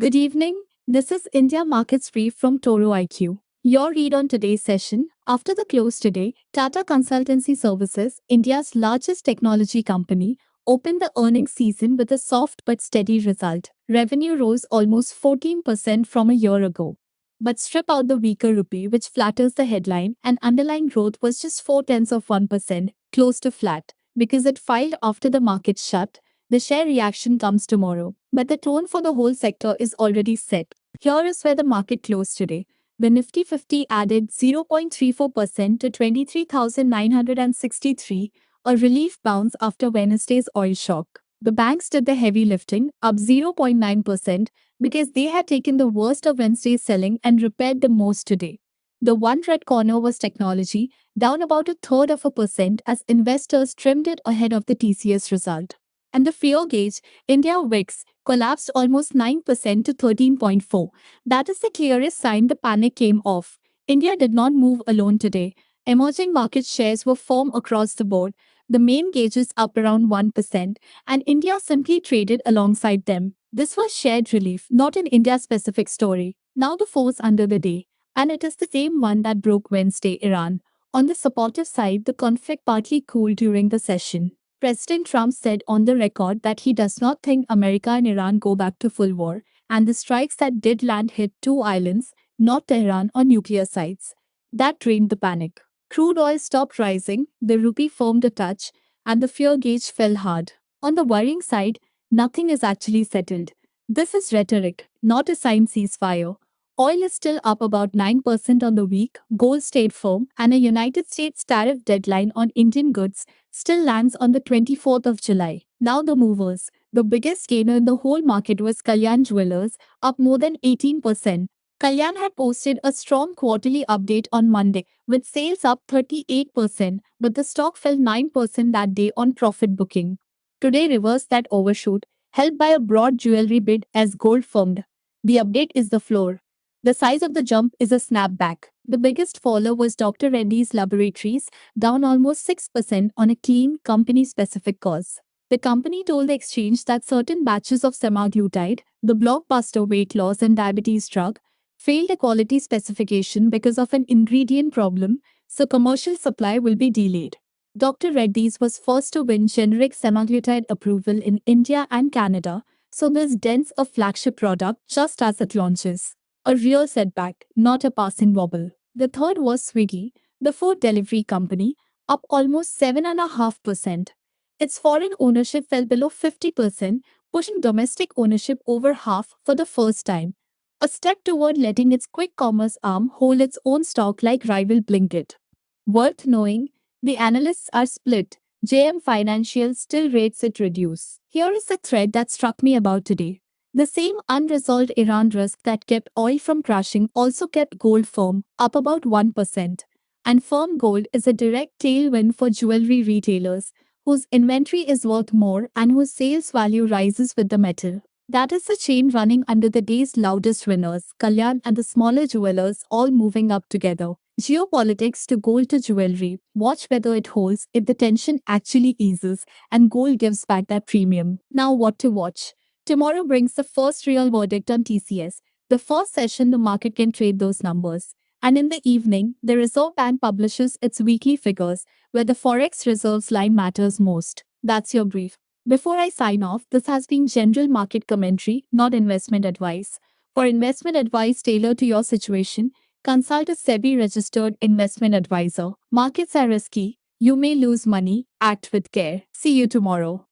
Good evening. This is India Markets Brief from Toro IQ. Your read on today's session. After the close today, Tata Consultancy Services, India's largest technology company, opened the earnings season with a soft but steady result. Revenue rose almost 14% from a year ago. But strip out the weaker rupee, which flatters the headline, and underlying growth was just 4 tenths of 1%, close to flat, because it filed after the market shut. The share reaction comes tomorrow, but the tone for the whole sector is already set. Here is where the market closed today. The Nifty 50 added 0.34% to 23,963, a relief bounce after Wednesday's oil shock. The banks did the heavy lifting, up 0.9%, because they had taken the worst of Wednesday's selling and repaired the most today. The one red corner was technology, down about a third of a percent as investors trimmed it ahead of the TCS result. And the fear gauge, India VIX, collapsed almost 9% to 13.4. That is the clearest sign the panic came off. India did not move alone today. Emerging market shares were firm across the board, the main gauges up around 1%, and India simply traded alongside them. This was shared relief, not an India specific story. Now the force under the day, and it is the same one that broke Wednesday Iran. On the supportive side, the conflict partly cooled during the session. President Trump said on the record that he does not think America and Iran go back to full war, and the strikes that did land hit two islands, not Tehran or nuclear sites. That drained the panic. Crude oil stopped rising, the rupee firmed a touch, and the fear gauge fell hard. On the worrying side, nothing is actually settled. This is rhetoric, not a signed ceasefire. Oil is still up about 9% on the week, gold stayed firm, and a United States tariff deadline on Indian goods still lands on the 24th of July. Now the movers. The biggest gainer in the whole market was Kalyan Jewelers, up more than 18%. Kalyan had posted a strong quarterly update on Monday, with sales up 38%, but the stock fell 9% that day on profit booking. Today reversed that overshoot, helped by a broad jewelry bid as gold firmed. The update is the floor. The size of the jump is a snapback. The biggest faller was Dr. Reddy's Laboratories, down almost 6% on a clean, company specific cause. The company told the exchange that certain batches of semaglutide, the blockbuster weight loss and diabetes drug, failed a quality specification because of an ingredient problem, so commercial supply will be delayed. Dr. Reddy's was first to win generic semaglutide approval in India and Canada, so this dents a flagship product just as it launches. A real setback, not a passing wobble. The third was Swiggy, the food delivery company, up almost 7.5%. Its foreign ownership fell below 50%, pushing domestic ownership over half for the first time. A step toward letting its quick commerce arm hold its own stock like rival Blinkit. Worth knowing, the analysts are split. JM Financial still rates it reduce. Here is the thread that struck me about today. The same unresolved Iran risk that kept oil from crashing also kept gold firm, up about 1%. And firm gold is a direct tailwind for jewelry retailers, whose inventory is worth more and whose sales value rises with the metal. That is the chain running under the day's loudest winners, Kalyan and the smaller jewelers all moving up together. Geopolitics to gold to jewelry. Watch whether it holds, if the tension actually eases, and gold gives back that premium. Now, what to watch? Tomorrow brings the first real verdict on TCS. The first session, the market can trade those numbers. And in the evening, the Reserve Bank publishes its weekly figures, where the Forex reserves line matters most. That's your brief. Before I sign off, this has been general market commentary, not investment advice. For investment advice tailored to your situation, consult a SEBI registered investment advisor. Markets are risky. You may lose money. Act with care. See you tomorrow.